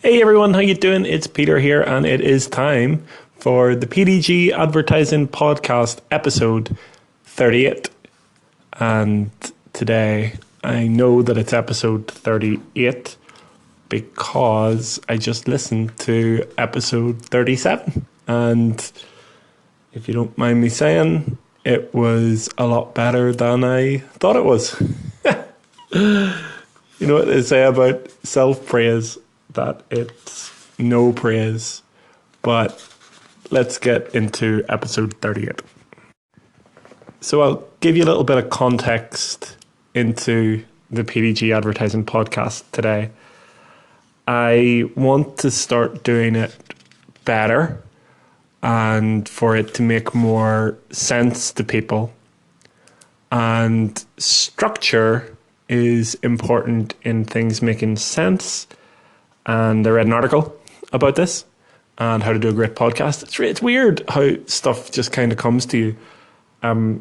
Hey everyone, how you doing? It's Peter here, and it is time for the PDG Advertising Podcast episode 38. And today I know that it's episode 38 because I just listened to episode 37. And if you don't mind me saying, it was a lot better than I thought it was. You know what they say about self-praise? That it's no praise. But let's get into episode 38. So I'll give you a little bit of context into the PDG Advertising Podcast today. I want to start doing it better and for it to make more sense to people. And structure is important in things making sense. And I read an article about this and how to do a great podcast. It's weird how stuff just kind of comes to you. I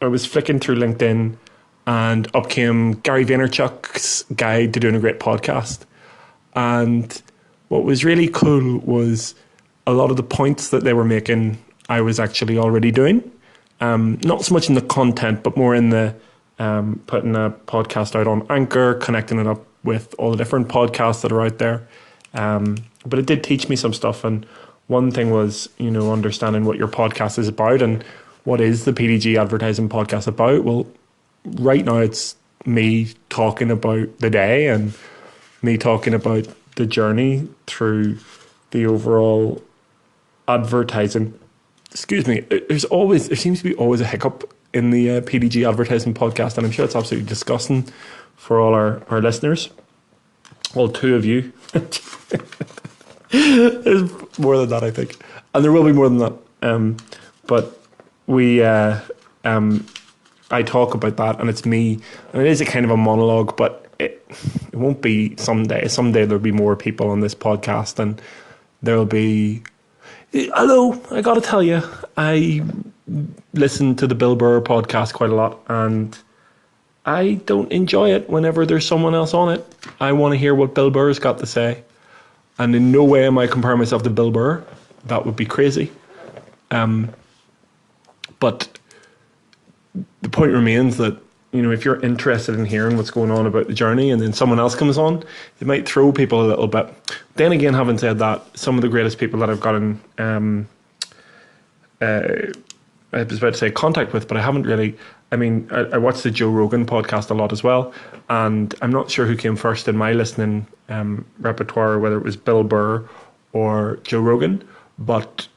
was flicking through LinkedIn and up came Gary Vaynerchuk's guide to doing a great podcast. And what was really cool was a lot of the points that they were making, I was actually already doing. Not so much in the content, but more in the putting a podcast out on Anchor, connecting it up with all the different podcasts that are out there. But it did teach me some stuff. And one thing was, understanding what your podcast is about and what is the PDG Advertising Podcast about. Well, right now it's me talking about the day and me talking about the journey through the overall advertising. Excuse me. There seems to be always a hiccup in the PDG Advertising Podcast, and I'm sure it's absolutely disgusting for all our listeners. Well, two of you. There's more than that, I think. And there will be more than that. But I talk about that, and it's me. And it is a kind of a monologue, but it won't be someday. Someday there'll be more people on this podcast, and there'll be... Although, I got to tell you, I listen to the Bill Burr podcast quite a lot, and I don't enjoy it whenever there's someone else on it. I want to hear what Bill Burr's got to say. And in no way am I comparing myself to Bill Burr. That would be crazy. But the point remains that, if you're interested in hearing what's going on about the journey and then someone else comes on, it might throw people a little bit. Then again, having said that, some of the greatest people that I've gotten, I was about to say contact with, but I haven't really. I watched the Joe Rogan podcast a lot as well, and I'm not sure who came first in my listening repertoire, whether it was Bill Burr or Joe Rogan. But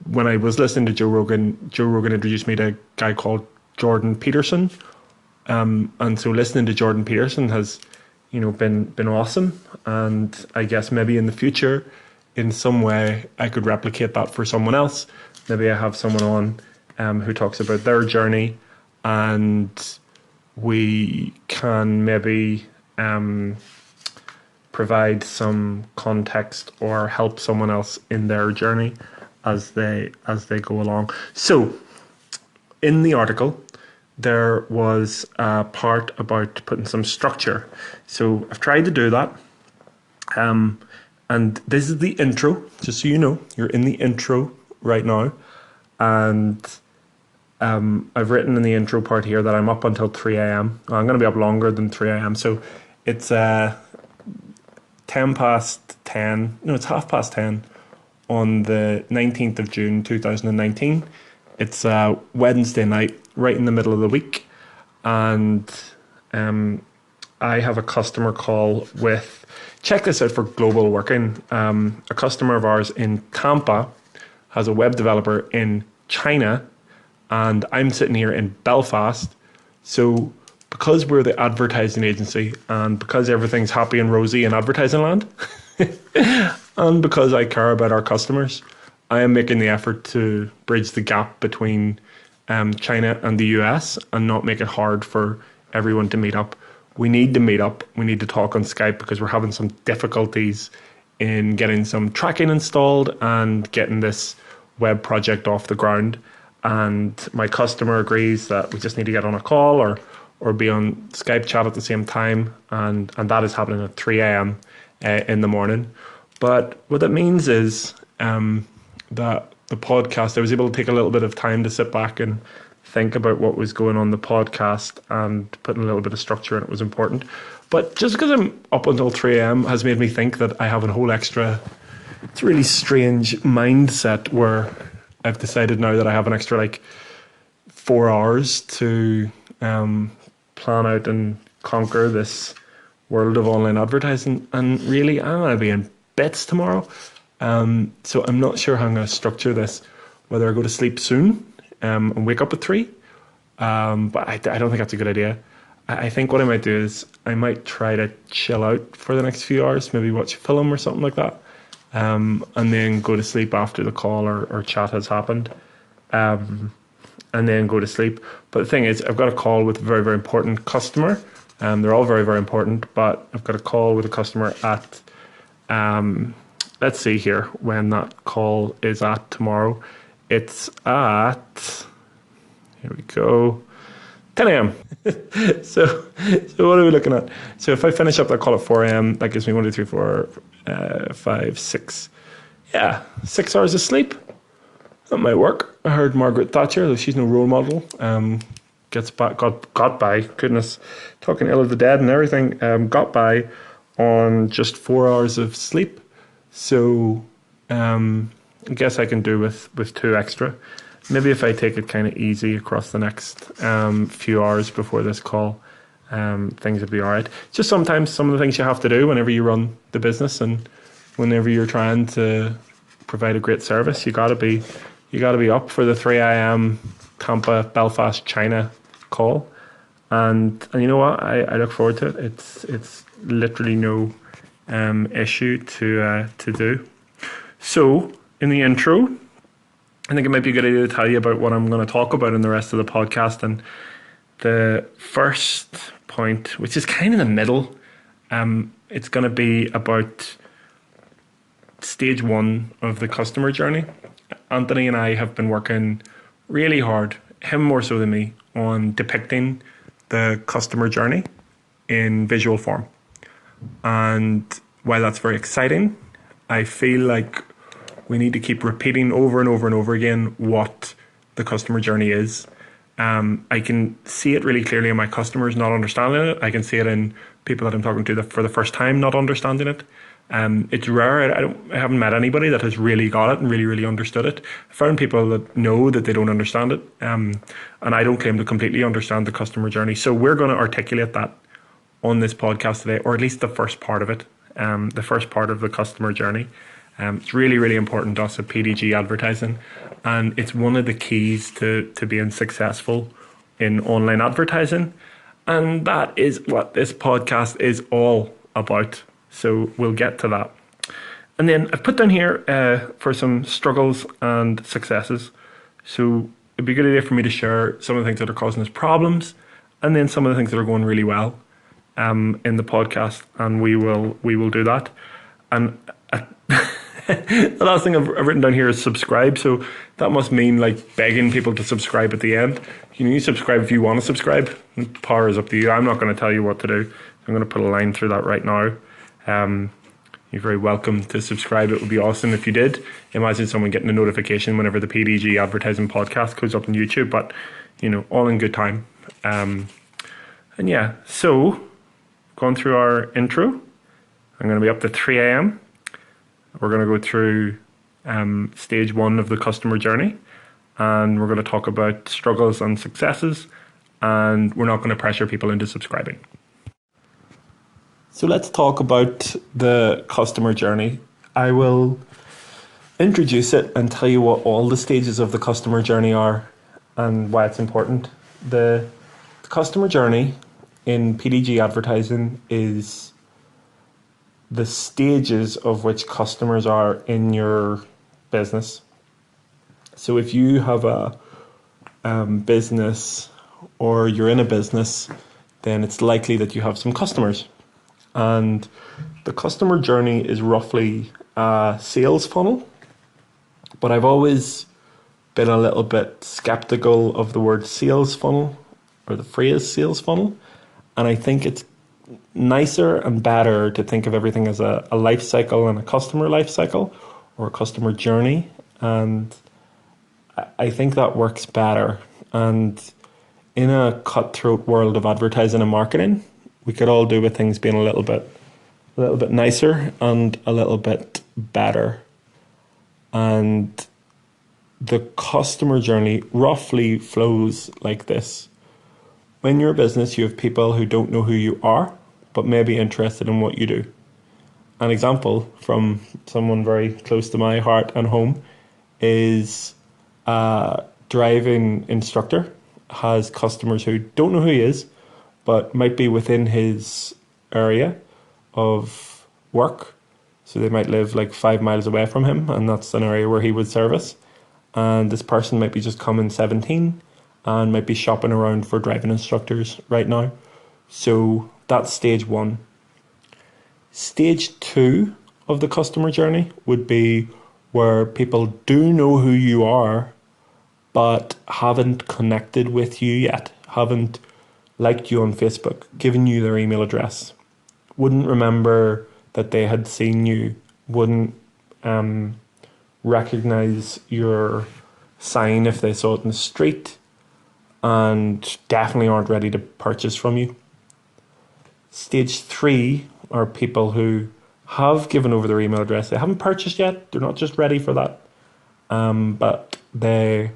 when I was listening to Joe Rogan introduced me to a guy called Jordan Peterson. And so listening to Jordan Peterson has, been awesome. And I guess maybe in the future, in some way, I could replicate that for someone else. Maybe I have someone on who talks about their journey, and we can maybe provide some context or help someone else in their journey as they go along. So in the article, there was a part about putting some structure. So I've tried to do that. And this is the intro, just so you know, you're in the intro right now. And I've written in the intro part here that I'm up until 3 a.m. I'm going to be up longer than 3 a.m. So it's 10 past 10. No, it's 10:30 on the 19th of June, 2019. It's Wednesday night, right in the middle of the week. And I have a customer call with, check this out for global working. A customer of ours in Tampa has a web developer in China, and I'm sitting here in Belfast. So because we're the advertising agency and because everything's happy and rosy in advertising land, and because I care about our customers, I am making the effort to bridge the gap between China and the US and not make it hard for everyone to meet up. We need to meet up. We need to talk on Skype because we're having some difficulties in getting some tracking installed and getting this web project off the ground. And my customer agrees that we just need to get on a call or or be on Skype chat at the same time, and that is happening at 3 a.m. In the morning. But what that means is that the podcast, I was able to take a little bit of time to sit back and think about what was going on the podcast, and putting a little bit of structure in it was important. But just because I'm up until 3 a.m. has made me think that I have a whole extra, it's a really strange mindset where I've decided now that I have an extra 4 hours to plan out and conquer this world of online advertising, and really I'm going to be in bits tomorrow. So I'm not sure how I'm going to structure this, whether I go to sleep soon and wake up at 3, but I don't think that's a good idea. I think what I might do is I might try to chill out for the next few hours, maybe watch a film or something like that, and then go to sleep after the call or chat has happened, and then go to sleep. But the thing is, I've got a call with a very, very important customer. They're all very, very important, but I've got a call with a customer at, let's see here when that call is at tomorrow. It's at, here we go, 10 a.m. so what are we looking at? So if I finish up that call at 4 a.m., that gives me 1, 2, 3, 4, 5, 6. Yeah, 6 hours of sleep. That might work. I heard Margaret Thatcher, though she's no role model, got by, goodness, talking ill of the dead and everything, got by on just 4 hours of sleep. So I guess I can do with 2 extra. Maybe if I take it kind of easy across the next few hours before this call, things will be all right. Just sometimes some of the things you have to do whenever you run the business and whenever you're trying to provide a great service, you gotta be up for the 3 a.m. Tampa, Belfast, China call, and you know what? I look forward to it. It's literally no issue to do. So in the intro, I think it might be a good idea to tell you about what I'm going to talk about in the rest of the podcast. And the first point, which is kind of the middle, it's going to be about stage 1 of the customer journey. Anthony and I have been working really hard, him more so than me, on depicting the customer journey in visual form. And while that's very exciting, I feel like we need to keep repeating over and over and over again what the customer journey is. I can see it really clearly in my customers not understanding it. I can see it in people that I'm talking to for the first time not understanding it. It's rare. I haven't met anybody that has really got it and really, really understood it. I found people that know that they don't understand it, and I don't claim to completely understand the customer journey. So we're going to articulate that on this podcast today, or at least the first part of it, the first part of the customer journey. It's really, really important to us at PDG Advertising, and it's one of the keys to being successful in online advertising, and that is what this podcast is all about. So we'll get to that. And then I've put down here for some struggles and successes. So it'd be a good idea for me to share some of the things that are causing us problems, and then some of the things that are going really well in the podcast, and we will do that. And the last thing I've written down here is subscribe. So that must mean begging people to subscribe at the end. You subscribe if you want to subscribe. Power is up to you. I'm not going to tell you what to do. I'm going to put a line through that right now. You're very welcome to subscribe. It would be awesome if you did. Imagine someone getting a notification whenever the PDG Advertising Podcast goes up on YouTube, but all in good time. And yeah, so going through our intro, I'm going to be up to 3 a.m. We're going to go through stage 1 of the customer journey, and we're going to talk about struggles and successes, and we're not going to pressure people into subscribing. So let's talk about the customer journey. I will introduce it and tell you what all the stages of the customer journey are and why it's important. The customer journey in PDG advertising is the stages of which customers are in your business. So if you have a business or you're in a business, then it's likely that you have some customers. And the customer journey is roughly a sales funnel. But I've always been a little bit skeptical of the word sales funnel. or the phrase sales funnel. And I think it's nicer and better to think of everything as a life cycle and a customer life cycle or a customer journey. And I think that works better. And in a cutthroat world of advertising and marketing, we could all do with things being a little bit nicer and a little bit better. And the customer journey roughly flows like this. When you're a business, you have people who don't know who you are, but may be interested in what you do. An example from someone very close to my heart and home is a driving instructor has customers who don't know who he is, but might be within his area of work. So they might live like 5 miles away from him, and that's an area where he would service. And this person might be just coming 17 and might be shopping around for driving instructors right now. So that's stage one. Stage two of the customer journey would be where people do know who you are, but haven't connected with you yet, haven't liked you on Facebook, given you their email address, wouldn't remember that they had seen you, wouldn't recognize your sign if they saw it in the street, and definitely aren't ready to purchase from you. Stage three are people who have given over their email address. They haven't purchased yet. They're not just ready for that, but they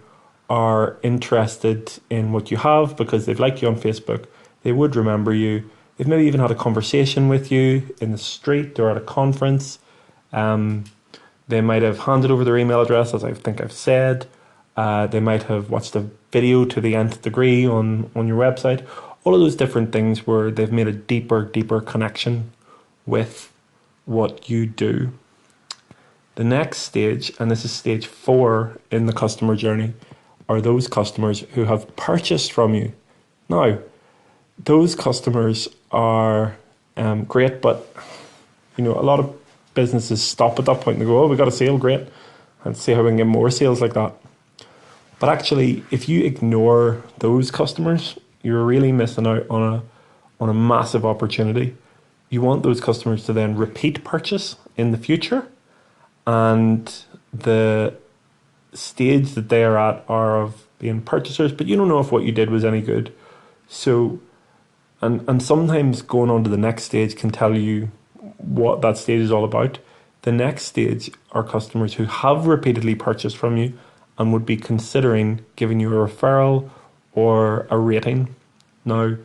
are interested in what you have because they've liked you on Facebook. They would remember you. They've maybe even had a conversation with you in the street or at a conference. They might have handed over their email address, as I think I've said. They might have watched a video to the nth degree on your website. All of those different things where they've made a deeper connection with what you do. The next stage, and this is stage 4 in the customer journey, are those customers who have purchased from you. Now, those customers are great, but a lot of businesses stop at that point and they go, "Oh, we got a sale, great, and see how we can get more sales like that." But actually, if you ignore those customers, you're really missing out on a massive opportunity. You want those customers to then repeat purchase in the future, and the stage that they are at are of being purchasers, but you don't know if what you did was any good. So, and sometimes going on to the next stage can tell you what that stage is all about. The next stage are customers who have repeatedly purchased from you and would be considering giving you a referral or a rating. Now,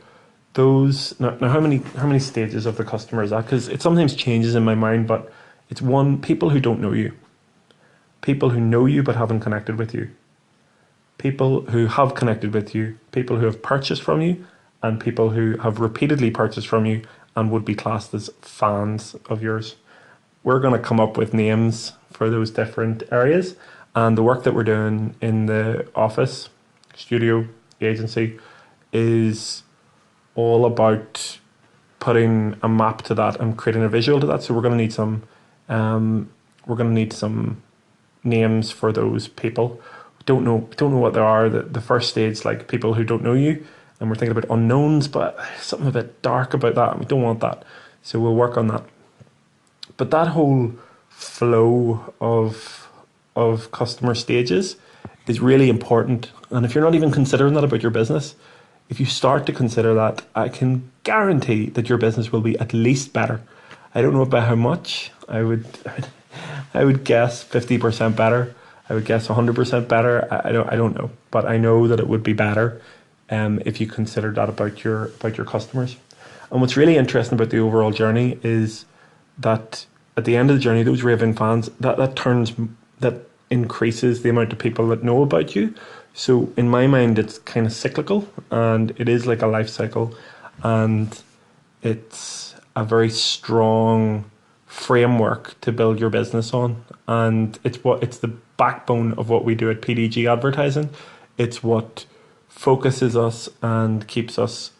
how many stages of the customer is that? Because it sometimes changes in my mind, but it's one, people who don't know you, people who know you but haven't connected with you, people who have connected with you, people who have purchased from you, and people who have repeatedly purchased from you and would be classed as fans of yours. We're going to come up with names for those different areas, and the work that we're doing in the office, studio, agency is all about putting a map to that and creating a visual to that. So we're going to need some names for those people. Don't know what they are. The first stage, like people who don't know you, and we're thinking about unknowns, but something a bit dark about that, and we don't want that. So we'll work on that. But that whole flow of customer stages is really important. And if you're not even considering that about your business, if you start to consider that, I can guarantee that your business will be at least better. I don't know about how much. I would guess 50% better. I would guess 100% better. I don't know, but I know that it would be better if you consider that about your customers. And what's really interesting about the overall journey is that at the end of the journey, those raving fans, that increases the amount of people that know about you. So in my mind, it's kind of cyclical, and it is like a life cycle, and it's a very strong framework to build your business on. And it's the backbone of what we do at PDG Advertising. It's what focuses us and keeps us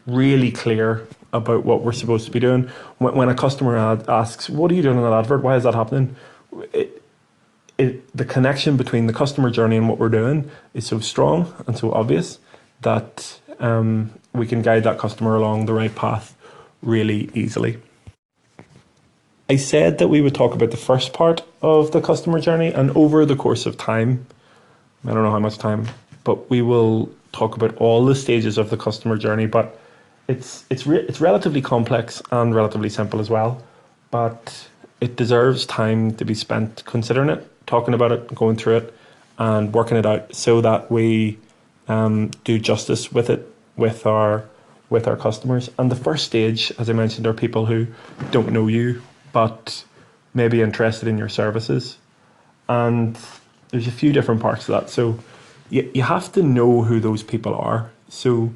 really clear about what we're supposed to be doing. When a customer asks, "What are you doing on that advert? Why is that happening?" The connection between the customer journey and what we're doing is so strong and so obvious that we can guide that customer along the right path really easily. I said that we would talk about the first part of the customer journey, and over the course of time, I don't know how much time, but we will talk about all the stages of the customer journey. But it's relatively complex and relatively simple as well. But it deserves time to be spent considering it, talking about it, going through it, and working it out so that we do justice with it with our customers. And the first stage, as I mentioned, are people who don't know you but may be interested in your services. And there's a few different parts to that. So you have to know who those people are. So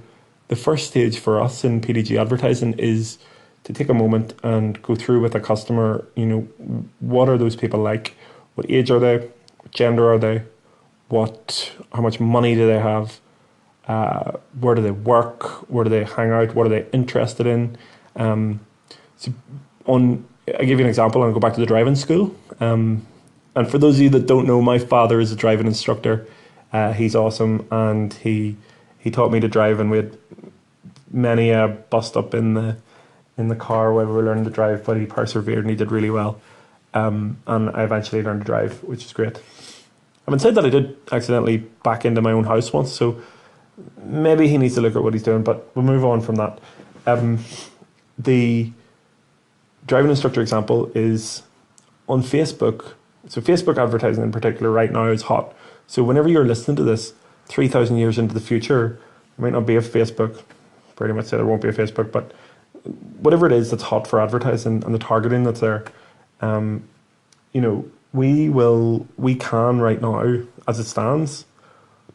the first stage for us in PDG Advertising is to take a moment and go through with a customer, what are those people like? What age are they? What gender are they? How much money do they have? Where do they work? Where do they hang out? What are they interested in? I'll give you an example, and I'll go back to the driving school. And for those of you that don't know, my father is a driving instructor. He's awesome, and he taught me to drive, and we had many a bust up in the car while we were learning to drive, but he persevered and he did really well. And I eventually learned to drive, which is great. Having said that, I did accidentally back into my own house once, so maybe he needs to look at what he's doing, but we'll move on from that. The driving instructor example is on Facebook. So Facebook advertising in particular right now is hot. So whenever you're listening to this, 3,000 years into the future, there might not be a Facebook. Pretty much say there won't be a Facebook, but whatever it is that's hot for advertising and the targeting that's there, we can right now, as it stands,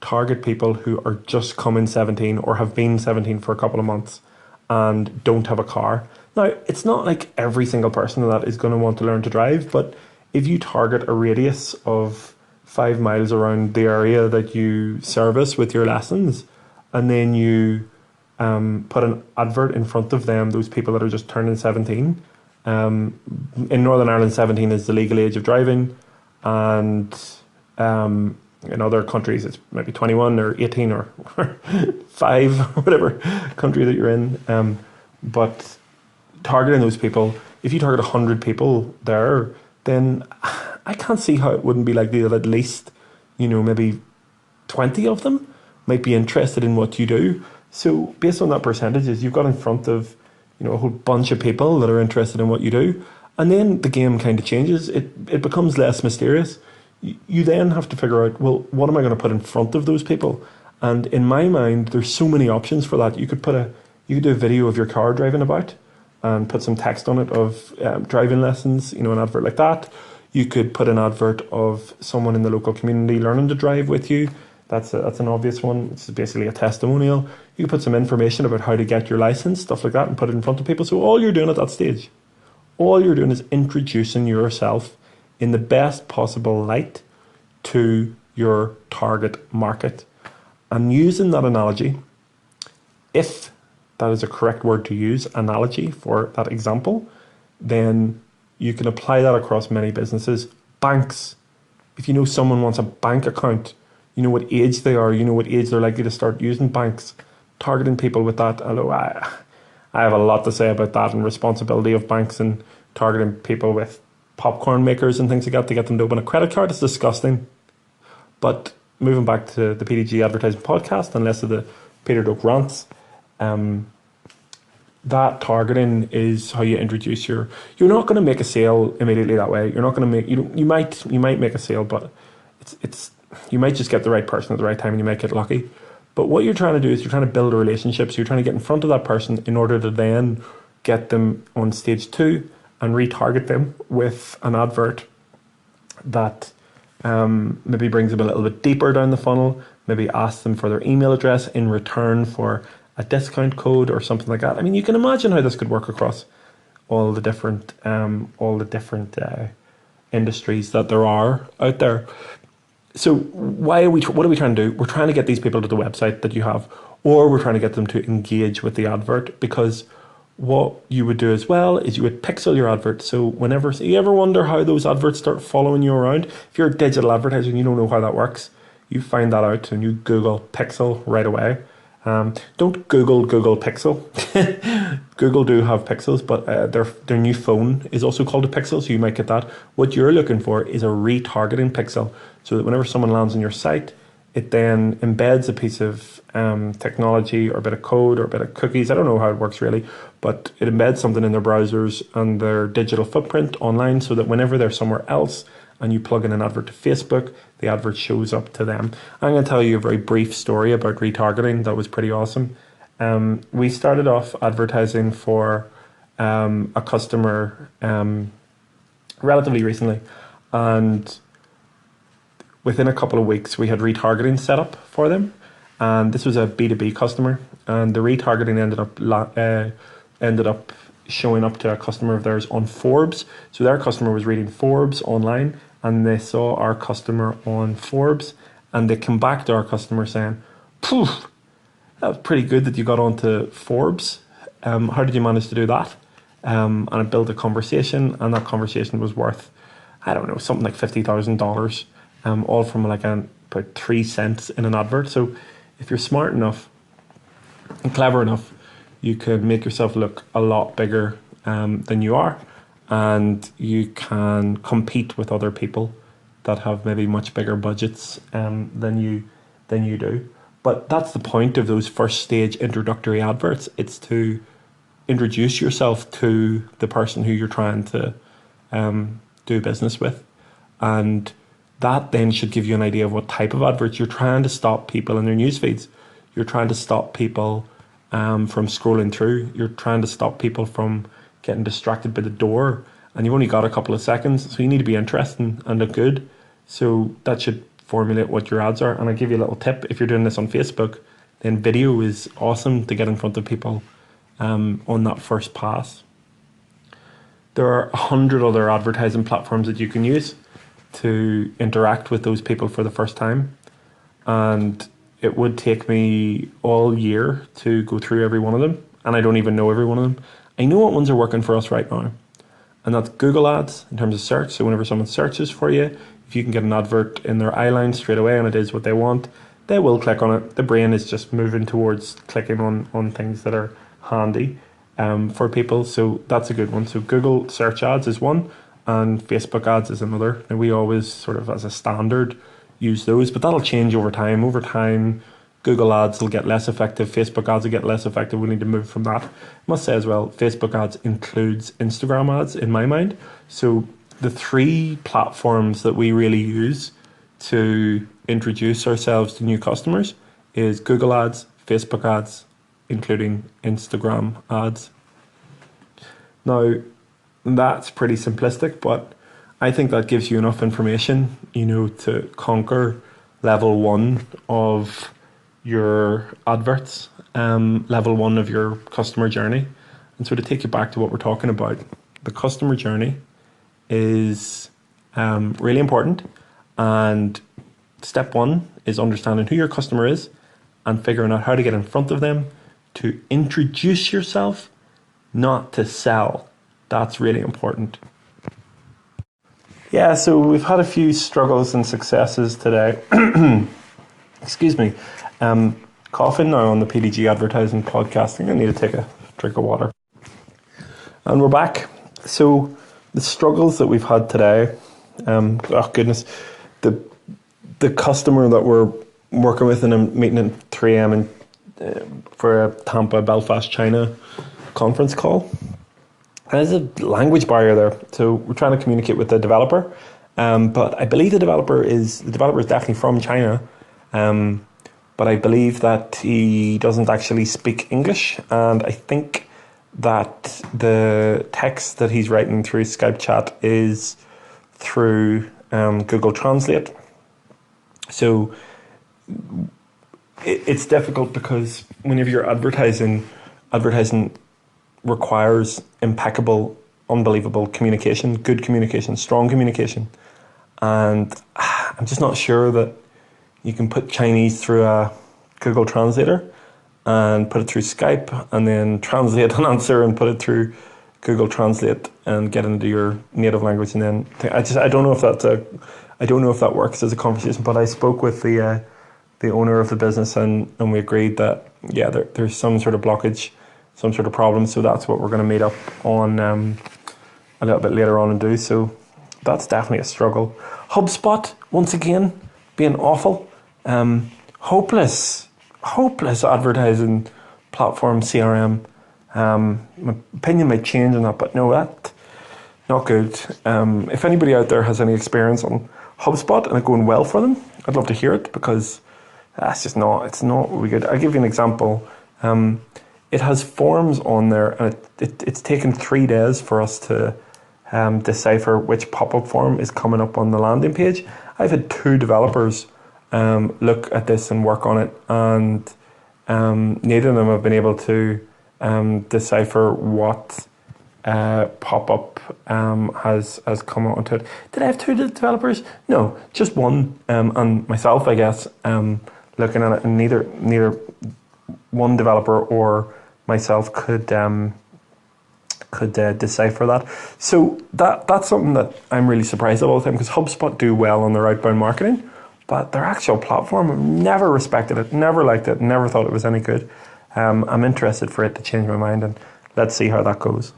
target people who are just coming 17 or have been 17 for a couple of months and don't have a car. Now, it's not like every single person that is going to want to learn to drive, but if you target a radius of 5 miles around the area that you service with your lessons, and then you put an advert in front of them, those people that are just turning 17. In Northern Ireland, 17 is the legal age of driving, and in other countries it's maybe 21 or 18 or 5, or whatever country that you're in. But targeting those people, if you target 100 people there, then I can't see how it wouldn't be likely that at least, maybe 20 of them might be interested in what you do. So based on that percentages, you've got in front of, a whole bunch of people that are interested in what you do. And then the game kind of changes. It becomes less mysterious. You then have to figure out, well, what am I going to put in front of those people? And in my mind, there's so many options for that. You could do a video of your car driving about and put some text on it of driving lessons, an advert like that. You could put an advert of someone in the local community learning to drive with you. That's an obvious one. It's basically a testimonial. You could put some information about how to get your license, stuff like that, and put it in front of people. So all you're doing at that stage, all you're doing is introducing yourself in the best possible light to your target market. And using that analogy, if that is a correct word to use, analogy, for that example, then you can apply that across many businesses. Banks, if you know someone wants a bank account, you know what age they are, you know what age they're likely to start using banks, targeting people with that. Although I have a lot to say about that and responsibility of banks and targeting people with popcorn makers and things like that to get them to open a credit card. It's disgusting. But moving back to the PDG Advertising Podcast and less of the Peter Doak rants, that targeting is how you introduce you're not going to make a sale immediately that way. You're not going to make, you might make a sale, but it's you might just get the right person at the right time and you might get lucky. But what you're trying to do is you're trying to build a relationship. So you're trying to get in front of that person in order to then get them on stage 2 and retarget them with an advert that maybe brings them a little bit deeper down the funnel, maybe asks them for their email address in return for a discount code or something like that. I mean, you can imagine how this could work across all the different industries that there are out there. So what are we trying to do? We're trying to get these people to the website that you have, or we're trying to get them to engage with the advert, because what you would do as well is you would pixel your advert. So you ever wonder how those adverts start following you around? If you're a digital advertiser and you don't know how that works, you find that out and you Google pixel right away. Don't Google Pixel. Google do have Pixels, but their new phone is also called a Pixel, so you might get that. What you're looking for is a retargeting pixel, so that whenever someone lands on your site, it then embeds a piece of technology or a bit of code or a bit of cookies. I don't know how it works really, but it embeds something in their browsers and their digital footprint online, so that whenever they're somewhere else and you plug in an advert to Facebook, the advert shows up to them. I'm going to tell you a very brief story about retargeting that was pretty awesome. We started off advertising for a customer relatively recently, and within a couple of weeks we had retargeting set up for them. And this was a B2B customer, and the retargeting ended up showing up to a customer of theirs on Forbes. So their customer was reading Forbes online, and they saw our customer on Forbes, and they came back to our customer saying, "Poof, that was pretty good that you got onto Forbes. How did you manage to do that?" And it built a conversation, and that conversation was worth, I don't know, something like $50,000, all from like about 3 cents in an advert. So if you're smart enough and clever enough, you can make yourself look a lot bigger than you are, and you can compete with other people that have maybe much bigger budgets than you do. But that's the point of those first stage introductory adverts. It's to introduce yourself to the person who you're trying to do business with, and that then should give you an idea of what type of adverts you're trying to stop people in their news feeds. You're trying to stop people from scrolling through. You're trying to stop people from getting distracted by the door, and you've only got a couple of seconds, so you need to be interesting and look good. So that should formulate what your ads are. And I'll give you a little tip: if you're doing this on Facebook, then video is awesome to get in front of people on that first pass. There are 100 other advertising platforms that you can use to interact with those people for the first time, and it would take me all year to go through every one of them, and I don't even know every one of them. I know what ones are working for us right now, and that's Google Ads in terms of search. So whenever someone searches for you, if you can get an advert in their eye line straight away and it is what they want, they will click on it. The brain is just moving towards clicking on things that are handy for people. So that's a good one. So Google search ads is one, and Facebook ads is another. And we always sort of as a standard use those, but that'll change over time. Over time, Google ads will get less effective, Facebook ads will get less effective. We need to move from that. I must say as well, Facebook ads includes Instagram ads in my mind. So the 3 platforms that we really use to introduce ourselves to new customers is Google ads, Facebook ads, including Instagram ads. Now, that's pretty simplistic, but I think that gives you enough information, to conquer level 1 of your adverts, level 1 of your customer journey. And so to take you back to what we're talking about, the customer journey is really important. And step 1 is understanding who your customer is and figuring out how to get in front of them to introduce yourself, not to sell. That's really important. Yeah, so we've had a few struggles and successes today. Excuse me. Coughing now on the PDG Advertising Podcast. I'm going to need to take a drink of water. And we're back. So the struggles that we've had today, the customer that we're working with in a meeting at 3 a.m. For a Tampa, Belfast, China conference call. There's a language barrier there, so we're trying to communicate with the developer, but I believe the developer is definitely from China, but I believe that he doesn't actually speak English, and I think that the text that he's writing through Skype chat is through Google Translate. So it's difficult because whenever you're advertising requires impeccable, unbelievable communication, good communication, strong communication. And I'm just not sure that you can put Chinese through a Google Translator and put it through Skype and then translate an answer and put it through Google Translate and get into your native language. And then I don't know if that works as a conversation, but I spoke with the the owner of the business, and we agreed that, yeah, there's some sort of blockage, some sort of problem. So that's what we're going to meet up on a little bit later on and do. So that's definitely a struggle. HubSpot, once again, being awful. Hopeless advertising platform, CRM. My opinion might change on that, but no, that not good. If anybody out there has any experience on HubSpot and it going well for them, I'd love to hear it, because it's not really good. I'll give you an example. It has forms on there, and it's taken 3 days for us to decipher which pop-up form is coming up on the landing page. I've had 2 developers look at this and work on it, and neither of them have been able to decipher what pop-up has come onto it. Did I have 2 developers? No, just one, and myself, I guess, looking at it, and neither one developer or myself could decipher that. So that's something that I'm really surprised about all the time, because HubSpot do well on their outbound marketing, but their actual platform, I've never respected it, never liked it, never thought it was any good. I'm interested for it to change my mind, and let's see how that goes.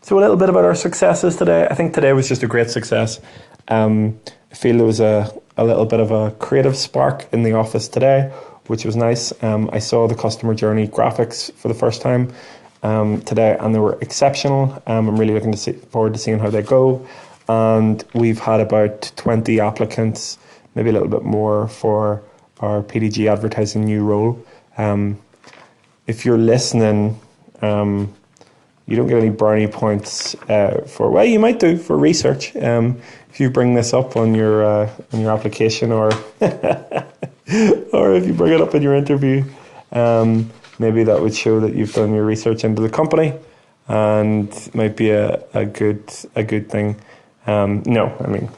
So a little bit about our successes today. I think today was just a great success. I feel there was a little bit of a creative spark in the office today, which was nice. I saw the customer journey graphics for the first time today, and they were exceptional. I'm really looking forward to seeing how they go. And we've had about 20 applicants, maybe a little bit more, for our PDG Advertising new role. If you're listening, you don't get any brownie points well, you might do for research. If you bring this up on your application, or or if you bring it up in your interview, maybe that would show that you've done your research into the company, and might be a good thing. No, I mean,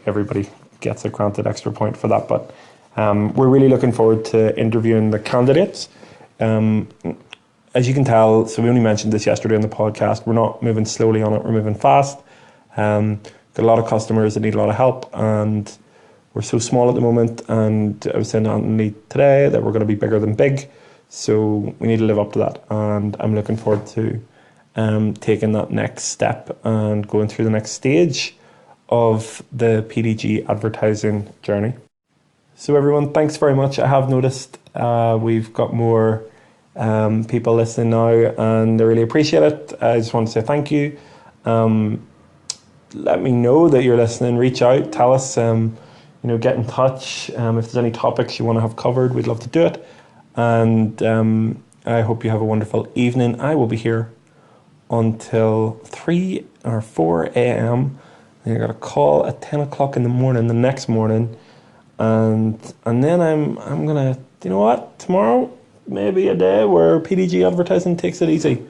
everybody gets a granted extra point for that, but we're really looking forward to interviewing the candidates. As you can tell, so we only mentioned this yesterday on the podcast, we're not moving slowly on it, we're moving fast. Got a lot of customers that need a lot of help, and we're so small at the moment, and I was saying to Anthony today that we're going to be bigger than big, so we need to live up to that, and I'm looking forward to taking that next step and going through the next stage of the PDG advertising journey. So everyone, thanks very much. I have noticed we've got more people listening now, and I really appreciate it. I just want to say thank you. Let me know that you're listening. Reach out, tell us, get in touch. If there's any topics you want to have covered, we'd love to do it. And I hope you have a wonderful evening. I will be here until 3 or 4 a.m. I got a call at 10 o'clock in the morning the next morning, and then I'm gonna, you know what, tomorrow maybe a day where PDG Advertising takes it easy,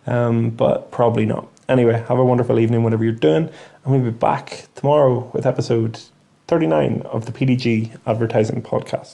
but probably not. Anyway, have a wonderful evening, whatever you're doing, and we'll be back tomorrow with episode 39 of the PDG Advertising Podcast.